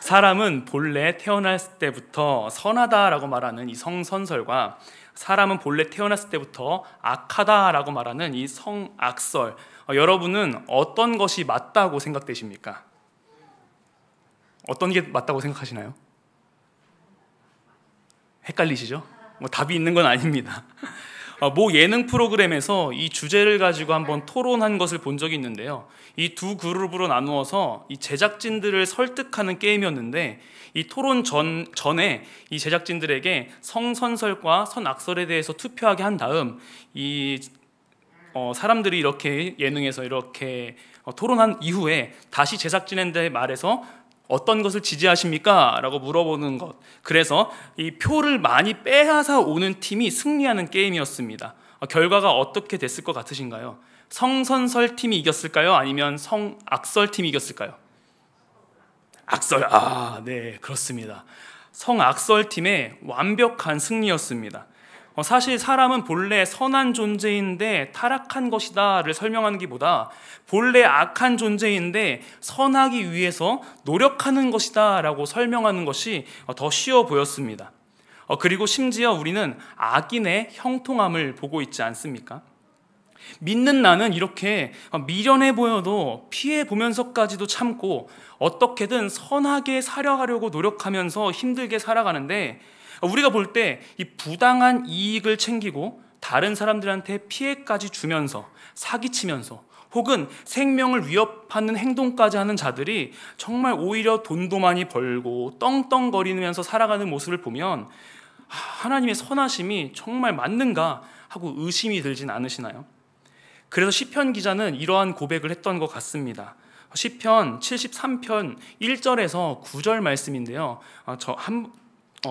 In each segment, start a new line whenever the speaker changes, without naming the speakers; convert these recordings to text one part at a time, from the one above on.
사람은 본래 태어났을 때부터 선하다라고 말하는 이 성선설과 사람은 본래 태어났을 때부터 악하다라고 말하는 이 성악설, 여러분은 어떤 것이 맞다고 생각되십니까? 어떤 게 맞다고 생각하시나요? 헷갈리시죠? 답이 있는 건 아닙니다. 모 예능 프로그램에서 이 주제를 가지고 한번 토론한 것을 본 적이 있는데요. 이 두 그룹으로 나누어서 이 제작진들을 설득하는 게임이었는데, 이 토론 전에 이 제작진들에게 성선설과 선악설에 대해서 투표하게 한 다음 이 사람들이 이렇게 예능에서 이렇게 토론한 이후에 다시 제작진한테 말해서 어떤 것을 지지하십니까? 라고 물어보는 것. 그래서 이 표를 많이 빼앗아 오는 팀이 승리하는 게임이었습니다. 결과가 어떻게 됐을 것 같으신가요? 성선설 팀이 이겼을까요? 아니면 성악설 팀이 이겼을까요? 악설. 네, 그렇습니다. 성악설 팀의 완벽한 승리였습니다. 사실 사람은 본래 선한 존재인데 타락한 것이다를 설명하는 것보다 본래 악한 존재인데 선하기 위해서 노력하는 것이다 라고 설명하는 것이 더 쉬워 보였습니다. 그리고 심지어 우리는 악인의 형통함을 보고 있지 않습니까? 믿는 나는 이렇게 미련해 보여도 피해 보면서까지도 참고 어떻게든 선하게 살아가려고 노력하면서 힘들게 살아가는데, 우리가 볼 때 이 부당한 이익을 챙기고 다른 사람들한테 피해까지 주면서 사기치면서 혹은 생명을 위협하는 행동까지 하는 자들이 정말 오히려 돈도 많이 벌고 떵떵거리면서 살아가는 모습을 보면 하나님의 선하심이 정말 맞는가 하고 의심이 들진 않으시나요? 그래서 시편 기자는 이러한 고백을 했던 것 같습니다. 시편 73편 1절에서 9절 말씀인데요.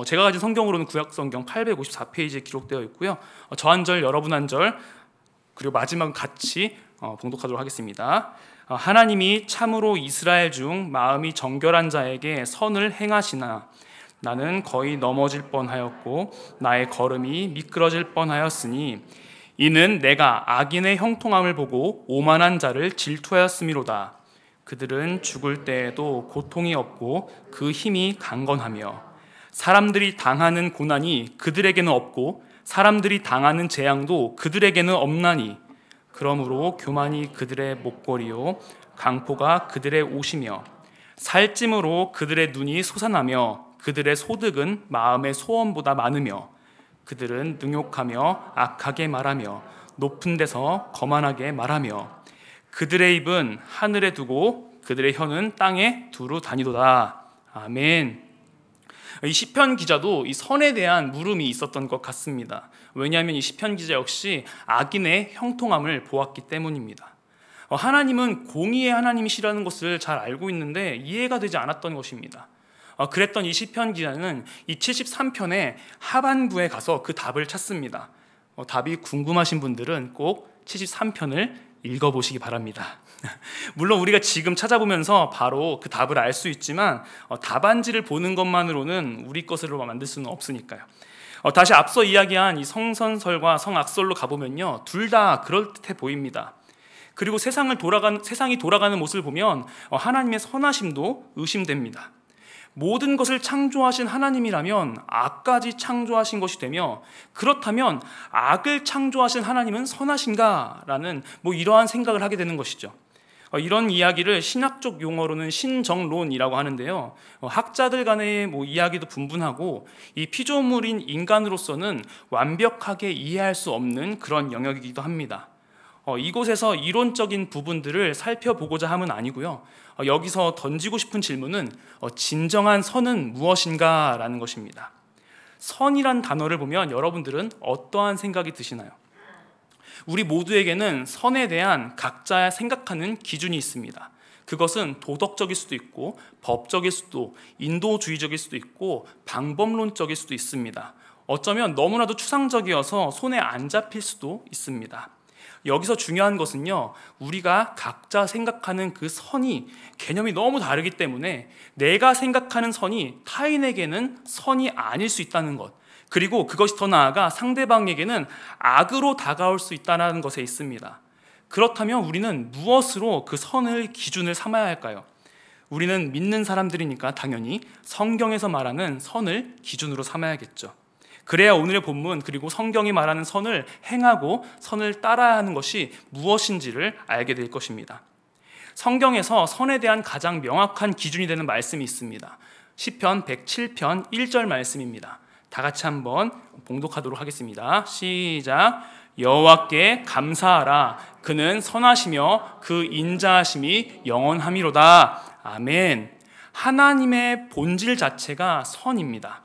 제가 가진 성경으로는 구약성경 854페이지에 기록되어 있고요. 저 한 절, 여러분 한 절, 그리고 마지막은 같이 봉독하도록 하겠습니다. 하나님이 참으로 이스라엘 중 마음이 정결한 자에게 선을 행하시나 나는 거의 넘어질 뻔하였고 나의 걸음이 미끄러질 뻔하였으니 이는 내가 악인의 형통함을 보고 오만한 자를 질투하였음이로다. 그들은 죽을 때에도 고통이 없고 그 힘이 강건하며 사람들이 당하는 고난이 그들에게는 없고 사람들이 당하는 재앙도 그들에게는 없나니 그러므로 교만이 그들의 목걸이요 강포가 그들의 옷이며 살찜으로 그들의 눈이 솟아나며 그들의 소득은 마음의 소원보다 많으며 그들은 능욕하며 악하게 말하며 높은 데서 거만하게 말하며 그들의 입은 하늘에 두고 그들의 혀는 땅에 두루 다니도다. 아멘. 이 시편 기자도 이 선에 대한 물음이 있었던 것 같습니다. 왜냐하면 이 시편 기자 역시 악인의 형통함을 보았기 때문입니다. 하나님은 공의의 하나님이시라는 것을 잘 알고 있는데 이해가 되지 않았던 것입니다. 그랬던 이 시편 기자는 이 73편의 하반부에 가서 그 답을 찾습니다. 답이 궁금하신 분들은 꼭 73편을 읽어보시기 바랍니다. 물론 우리가 지금 찾아보면서 바로 그 답을 알 수 있지만 답안지를 보는 것만으로는 우리 것으로 만들 수는 없으니까요. 다시 앞서 이야기한 이 성선설과 성악설로 가보면요, 둘 다 그럴듯해 보입니다. 그리고 세상이 돌아가는 모습을 보면 하나님의 선하심도 의심됩니다. 모든 것을 창조하신 하나님이라면 악까지 창조하신 것이 되며, 그렇다면 악을 창조하신 하나님은 선하신가? 라는 이러한 생각을 하게 되는 것이죠. 이런 이야기를 신학적 용어로는 신정론이라고 하는데요. 학자들 간의 이야기도 분분하고 이 피조물인 인간으로서는 완벽하게 이해할 수 없는 그런 영역이기도 합니다. 이곳에서 이론적인 부분들을 살펴보고자 함은 아니고요. 여기서 던지고 싶은 질문은 진정한 선은 무엇인가? 라는 것입니다. 선이란 단어를 보면 여러분들은 어떠한 생각이 드시나요? 우리 모두에게는 선에 대한 각자 생각하는 기준이 있습니다. 그것은 도덕적일 수도 있고 법적일 수도, 인도주의적일 수도 있고 방법론적일 수도 있습니다. 어쩌면 너무나도 추상적이어서 손에 안 잡힐 수도 있습니다. 여기서 중요한 것은요, 우리가 각자 생각하는 그 선이 개념이 너무 다르기 때문에 내가 생각하는 선이 타인에게는 선이 아닐 수 있다는 것, 그리고 그것이 더 나아가 상대방에게는 악으로 다가올 수 있다는 것에 있습니다. 그렇다면 우리는 무엇으로 그 선을 기준을 삼아야 할까요? 우리는 믿는 사람들이니까 당연히 성경에서 말하는 선을 기준으로 삼아야겠죠. 그래야 오늘의 본문 그리고 성경이 말하는 선을 행하고 선을 따라야 하는 것이 무엇인지를 알게 될 것입니다. 성경에서 선에 대한 가장 명확한 기준이 되는 말씀이 있습니다. 시편 107편 1절 말씀입니다. 다 같이 한번 봉독하도록 하겠습니다. 시작. 여호와께 감사하라. 그는 선하시며 그 인자하심이 영원함이로다. 아멘. 하나님의 본질 자체가 선입니다.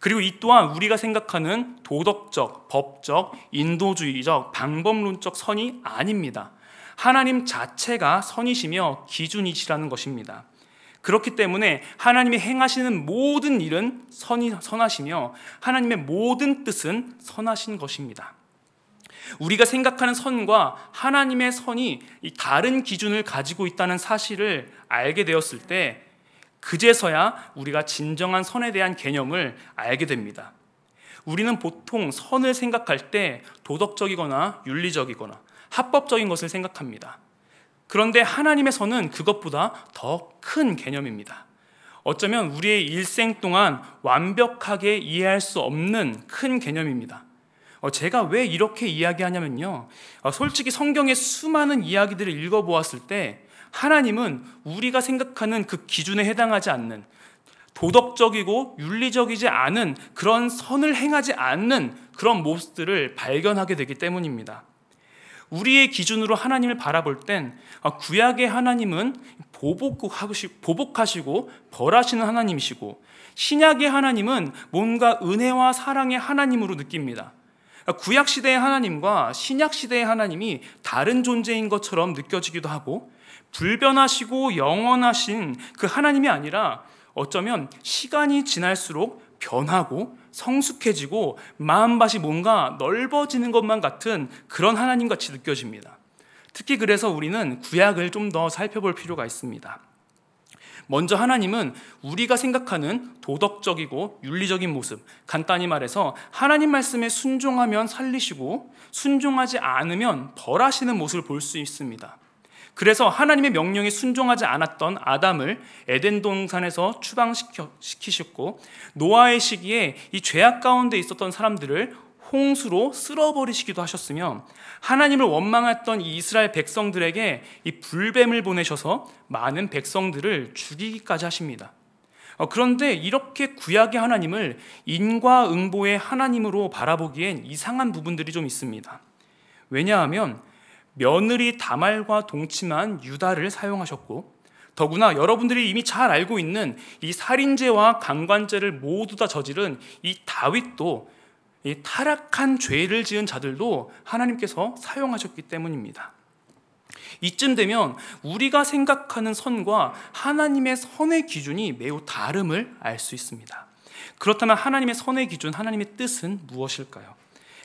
그리고 이 또한 우리가 생각하는 도덕적, 법적, 인도주의적, 방법론적 선이 아닙니다. 하나님 자체가 선이시며 기준이시라는 것입니다. 그렇기 때문에 하나님이 행하시는 모든 일은 선하시며 하나님의 모든 뜻은 선하신 것입니다. 우리가 생각하는 선과 하나님의 선이 다른 기준을 가지고 있다는 사실을 알게 되었을 때 그제서야 우리가 진정한 선에 대한 개념을 알게 됩니다. 우리는 보통 선을 생각할 때 도덕적이거나 윤리적이거나 합법적인 것을 생각합니다. 그런데 하나님의 선은 그것보다 더 큰 개념입니다. 어쩌면 우리의 일생 동안 완벽하게 이해할 수 없는 큰 개념입니다. 제가 왜 이렇게 이야기하냐면요, 솔직히 성경의 수많은 이야기들을 읽어보았을 때 하나님은 우리가 생각하는 그 기준에 해당하지 않는 도덕적이고 윤리적이지 않은 그런 선을 행하지 않는 그런 모습들을 발견하게 되기 때문입니다. 우리의 기준으로 하나님을 바라볼 땐 구약의 하나님은 보복하시고 벌하시는 하나님이시고 신약의 하나님은 뭔가 은혜와 사랑의 하나님으로 느낍니다. 구약 시대의 하나님과 신약 시대의 하나님이 다른 존재인 것처럼 느껴지기도 하고 불변하시고 영원하신 그 하나님이 아니라 어쩌면 시간이 지날수록 변하고 성숙해지고 마음밭이 뭔가 넓어지는 것만 같은 그런 하나님같이 느껴집니다. 특히 그래서 우리는 구약을 좀 더 살펴볼 필요가 있습니다. 먼저 하나님은 우리가 생각하는 도덕적이고 윤리적인 모습, 간단히 말해서 하나님 말씀에 순종하면 살리시고 순종하지 않으면 벌하시는 모습을 볼 수 있습니다. 그래서 하나님의 명령에 순종하지 않았던 아담을 에덴 동산에서 추방시키셨고 노아의 시기에 이 죄악 가운데 있었던 사람들을 홍수로 쓸어버리시기도 하셨으며 하나님을 원망했던 이 이스라엘 백성들에게 이 불뱀을 보내셔서 많은 백성들을 죽이기까지 하십니다. 그런데 이렇게 구약의 하나님을 인과응보의 하나님으로 바라보기엔 이상한 부분들이 좀 있습니다. 왜냐하면 며느리 다말과 동침한 유다를 사용하셨고 더구나 여러분들이 이미 잘 알고 있는 이 살인죄와 강간죄를 모두 다 저지른 이 다윗도 이 타락한 죄를 지은 자들도 하나님께서 사용하셨기 때문입니다. 이쯤 되면 우리가 생각하는 선과 하나님의 선의 기준이 매우 다름을 알 수 있습니다. 그렇다면 하나님의 선의 기준, 하나님의 뜻은 무엇일까요?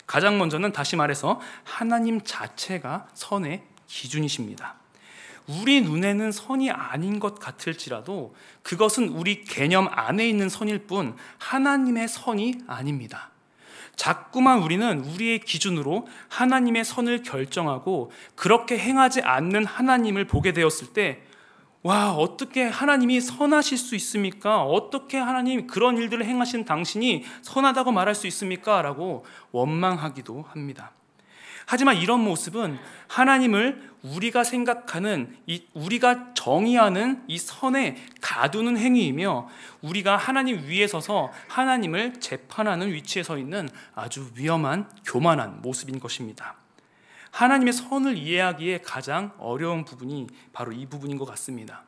가장 먼저는 다시 말해서 하나님 자체가 선의 기준이십니다. 우리 눈에는 선이 아닌 것 같을지라도 그것은 우리 개념 안에 있는 선일 뿐 하나님의 선이 아닙니다. 자꾸만 우리는 우리의 기준으로 하나님의 선을 결정하고 그렇게 행하지 않는 하나님을 보게 되었을 때 와, 어떻게 하나님이 선하실 수 있습니까? 어떻게 하나님 그런 일들을 행하신 당신이 선하다고 말할 수 있습니까? 라고 원망하기도 합니다. 하지만 이런 모습은 하나님을 우리가 생각하는 우리가 정의하는 이 선에 가두는 행위이며 우리가 하나님 위에 서서 하나님을 재판하는 위치에 서 있는 아주 위험한 교만한 모습인 것입니다. 하나님의 선을 이해하기에 가장 어려운 부분이 바로 이 부분인 것 같습니다.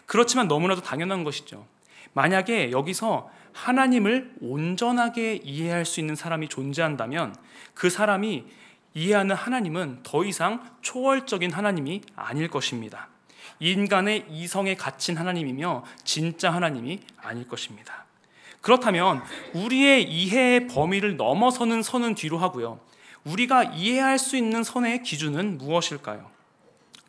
그렇지만 너무나도 당연한 것이죠. 만약에 여기서 하나님을 온전하게 이해할 수 있는 사람이 존재한다면 그 사람이 이해하는 하나님은 더 이상 초월적인 하나님이 아닐 것입니다. 인간의 이성에 갇힌 하나님이며 진짜 하나님이 아닐 것입니다. 그렇다면 우리의 이해의 범위를 넘어서는 선은 뒤로 하고요. 우리가 이해할 수 있는 선의 기준은 무엇일까요?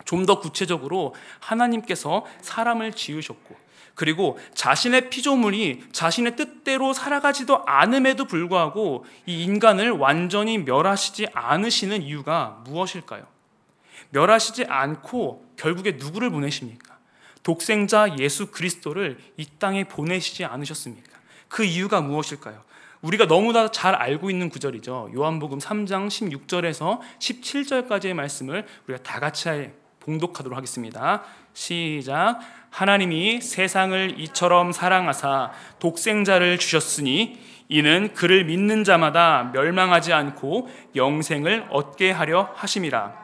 좀 더 구체적으로 하나님께서 사람을 지으셨고 그리고 자신의 피조물이 자신의 뜻대로 살아가지도 않음에도 불구하고 이 인간을 완전히 멸하시지 않으시는 이유가 무엇일까요? 멸하시지 않고 결국에 누구를 보내십니까? 독생자 예수 그리스도를 이 땅에 보내시지 않으셨습니까? 그 이유가 무엇일까요? 우리가 너무나 잘 알고 있는 구절이죠. 요한복음 3장 16절에서 17절까지의 말씀을 우리가 다 같이 봉독하도록 하겠습니다. 시작. 하나님이 세상을 이처럼 사랑하사 독생자를 주셨으니 이는 그를 믿는 자마다 멸망하지 않고 영생을 얻게 하려 하심이라.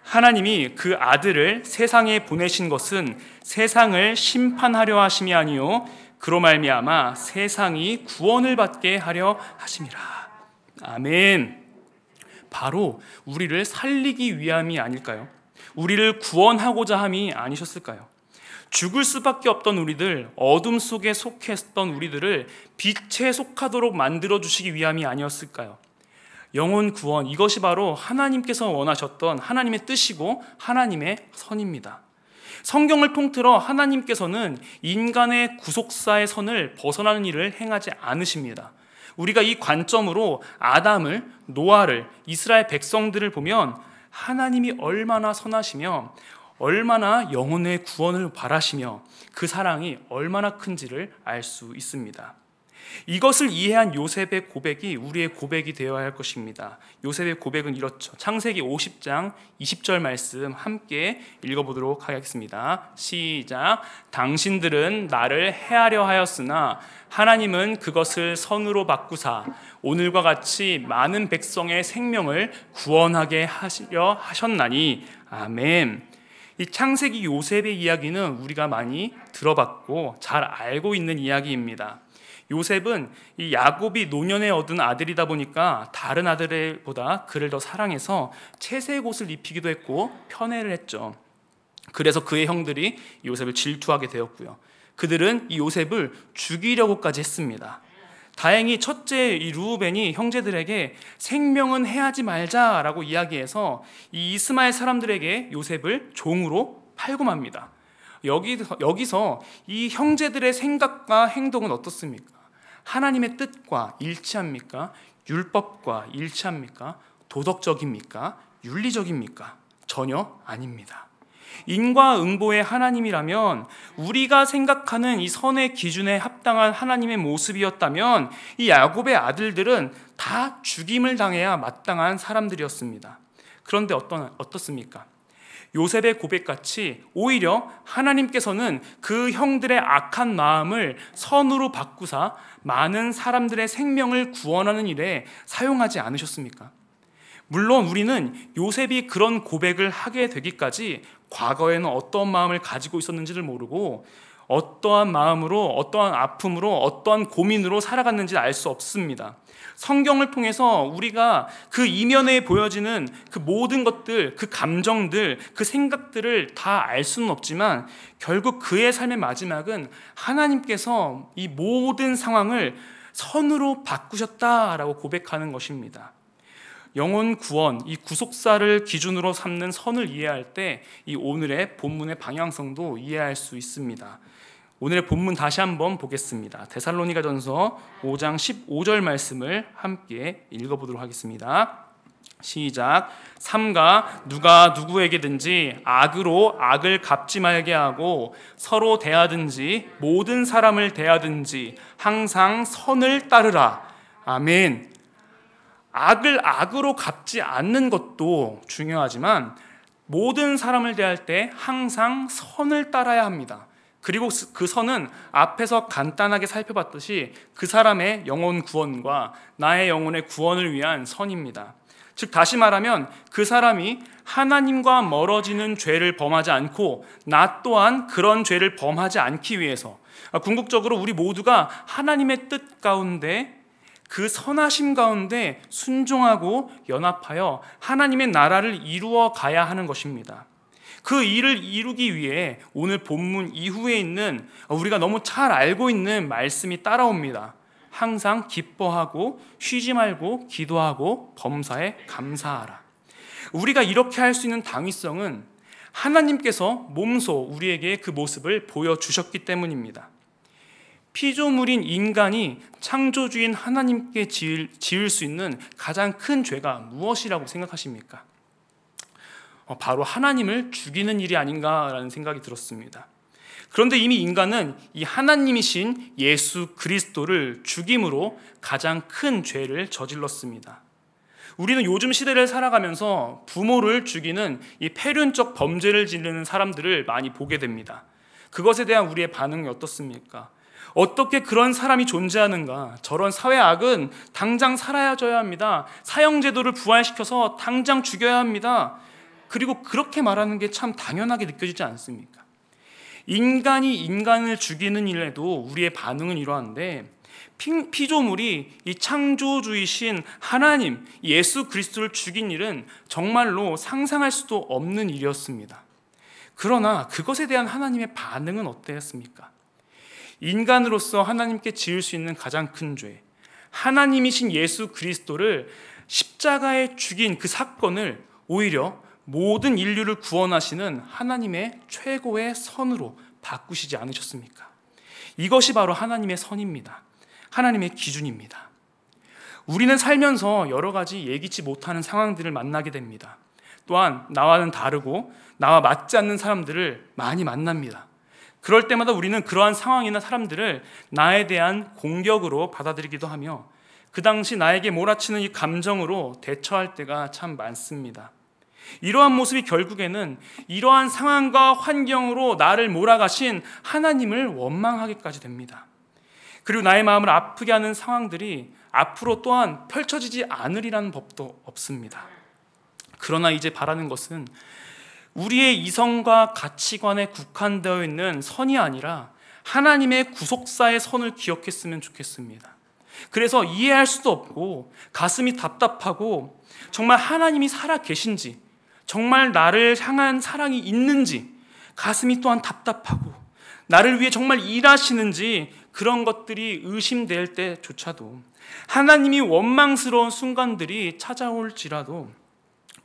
하나님이 그 아들을 세상에 보내신 것은 세상을 심판하려 하심이 아니요 그로 말미암아 세상이 구원을 받게 하려 하심이라. 아멘. 바로 우리를 살리기 위함이 아닐까요? 우리를 구원하고자 함이 아니셨을까요? 죽을 수밖에 없던 우리들, 어둠 속에 속했던 우리들을 빛에 속하도록 만들어주시기 위함이 아니었을까요? 영혼 구원, 이것이 바로 하나님께서 원하셨던 하나님의 뜻이고 하나님의 선입니다. 성경을 통틀어 하나님께서는 인간의 구속사의 선을 벗어나는 일을 행하지 않으십니다. 우리가 이 관점으로 아담을, 노아를, 이스라엘 백성들을 보면 하나님이 얼마나 선하시며 얼마나 영혼의 구원을 바라시며 그 사랑이 얼마나 큰지를 알 수 있습니다. 이것을 이해한 요셉의 고백이 우리의 고백이 되어야 할 것입니다. 요셉의 고백은 이렇죠. 창세기 50장 20절 말씀 함께 읽어보도록 하겠습니다. 시작. 당신들은 나를 해하려 하였으나 하나님은 그것을 선으로 바꾸사 오늘과 같이 많은 백성의 생명을 구원하게 하시려 하셨나니. 아멘. 이 창세기 요셉의 이야기는 우리가 많이 들어봤고 잘 알고 있는 이야기입니다. 요셉은 이 야곱이 노년에 얻은 아들이다 보니까 다른 아들보다 그를 더 사랑해서 채색 옷을 입히기도 했고 편애를 했죠. 그래서 그의 형들이 요셉을 질투하게 되었고요. 그들은 이 요셉을 죽이려고까지 했습니다. 다행히 첫째 이 르우벤이 형제들에게 생명은 해하지 말자라고 이야기해서 이 이스마엘 사람들에게 요셉을 종으로 팔고 맙니다. 여기서 이 형제들의 생각과 행동은 어떻습니까? 하나님의 뜻과 일치합니까? 율법과 일치합니까? 도덕적입니까? 윤리적입니까? 전혀 아닙니다. 인과응보의 하나님이라면 우리가 생각하는 이 선의 기준에 합당한 하나님의 모습이었다면 이 야곱의 아들들은 다 죽임을 당해야 마땅한 사람들이었습니다. 그런데 어떻습니까? 요셉의 고백같이 오히려 하나님께서는 그 형들의 악한 마음을 선으로 바꾸사 많은 사람들의 생명을 구원하는 일에 사용하지 않으셨습니까? 물론 우리는 요셉이 그런 고백을 하게 되기까지 과거에는 어떠한 마음을 가지고 있었는지를 모르고 어떠한 마음으로, 어떠한 아픔으로, 어떠한 고민으로 살아갔는지 알 수 없습니다. 성경을 통해서 우리가 그 이면에 보여지는 그 모든 것들, 그 감정들, 그 생각들을 다 알 수는 없지만 결국 그의 삶의 마지막은 하나님께서 이 모든 상황을 선으로 바꾸셨다라고 고백하는 것입니다. 영혼 구원, 이 구속사를 기준으로 삼는 선을 이해할 때 이 오늘의 본문의 방향성도 이해할 수 있습니다. 오늘의 본문 다시 한번 보겠습니다. 데살로니가전서 5장 15절 말씀을 함께 읽어보도록 하겠습니다. 시작. 삼가 누가 누구에게든지 악으로 악을 갚지 말게 하고 서로 대하든지 모든 사람을 대하든지 항상 선을 따르라. 아멘. 악을 악으로 갚지 않는 것도 중요하지만 모든 사람을 대할 때 항상 선을 따라야 합니다. 그리고 그 선은 앞에서 간단하게 살펴봤듯이 그 사람의 영혼 구원과 나의 영혼의 구원을 위한 선입니다. 즉 다시 말하면 그 사람이 하나님과 멀어지는 죄를 범하지 않고 나 또한 그런 죄를 범하지 않기 위해서 궁극적으로 우리 모두가 하나님의 뜻 가운데 그 선하심 가운데 순종하고 연합하여 하나님의 나라를 이루어 가야 하는 것입니다. 그 일을 이루기 위해 오늘 본문 이후에 있는 우리가 너무 잘 알고 있는 말씀이 따라옵니다. 항상 기뻐하고 쉬지 말고 기도하고 범사에 감사하라. 우리가 이렇게 할 수 있는 당위성은 하나님께서 몸소 우리에게 그 모습을 보여주셨기 때문입니다. 피조물인 인간이 창조주인 하나님께 지을 수 있는 가장 큰 죄가 무엇이라고 생각하십니까? 바로 하나님을 죽이는 일이 아닌가라는 생각이 들었습니다. 그런데 이미 인간은 이 하나님이신 예수 그리스도를 죽임으로 가장 큰 죄를 저질렀습니다. 우리는 요즘 시대를 살아가면서 부모를 죽이는 이 폐륜적 범죄를 지르는 사람들을 많이 보게 됩니다. 그것에 대한 우리의 반응이 어떻습니까? 어떻게 그런 사람이 존재하는가? 저런 사회악은 당장 사라져야 합니다. 사형제도를 부활시켜서 당장 죽여야 합니다. 그리고 그렇게 말하는 게 참 당연하게 느껴지지 않습니까? 인간이 인간을 죽이는 일에도 우리의 반응은 이러한데, 피조물이 이 창조주이신 하나님 예수 그리스도를 죽인 일은 정말로 상상할 수도 없는 일이었습니다. 그러나 그것에 대한 하나님의 반응은 어땠습니까? 인간으로서 하나님께 지을 수 있는 가장 큰 죄, 하나님이신 예수 그리스도를 십자가에 죽인 그 사건을 오히려 모든 인류를 구원하시는 하나님의 최고의 선으로 바꾸시지 않으셨습니까? 이것이 바로 하나님의 선입니다. 하나님의 기준입니다. 우리는 살면서 여러 가지 예기치 못하는 상황들을 만나게 됩니다. 또한 나와는 다르고 나와 맞지 않는 사람들을 많이 만납니다. 그럴 때마다 우리는 그러한 상황이나 사람들을 나에 대한 공격으로 받아들이기도 하며 그 당시 나에게 몰아치는 이 감정으로 대처할 때가 참 많습니다. 이러한 모습이 결국에는 이러한 상황과 환경으로 나를 몰아가신 하나님을 원망하기까지 됩니다. 그리고 나의 마음을 아프게 하는 상황들이 앞으로 또한 펼쳐지지 않으리라는 법도 없습니다. 그러나 이제 바라는 것은 우리의 이성과 가치관에 국한되어 있는 선이 아니라 하나님의 구속사의 선을 기억했으면 좋겠습니다. 그래서 이해할 수도 없고 가슴이 답답하고 정말 하나님이 살아 계신지, 정말 나를 향한 사랑이 있는지 가슴이 또한 답답하고 나를 위해 정말 일하시는지 그런 것들이 의심될 때조차도 하나님이 원망스러운 순간들이 찾아올지라도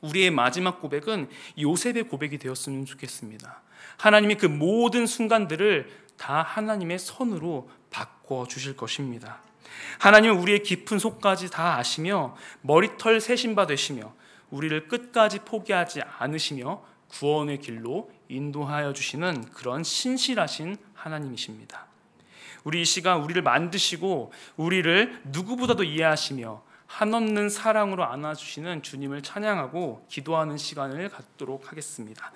우리의 마지막 고백은 요셉의 고백이 되었으면 좋겠습니다. 하나님이 그 모든 순간들을 다 하나님의 선으로 바꿔주실 것입니다. 하나님은 우리의 깊은 속까지 다 아시며 머리털 세신 바 되시며 우리를 끝까지 포기하지 않으시며 구원의 길로 인도하여 주시는 그런 신실하신 하나님이십니다. 우리 이 시간 우리를 만드시고 우리를 누구보다도 이해하시며 한없는 사랑으로 안아주시는 주님을 찬양하고 기도하는 시간을 갖도록 하겠습니다.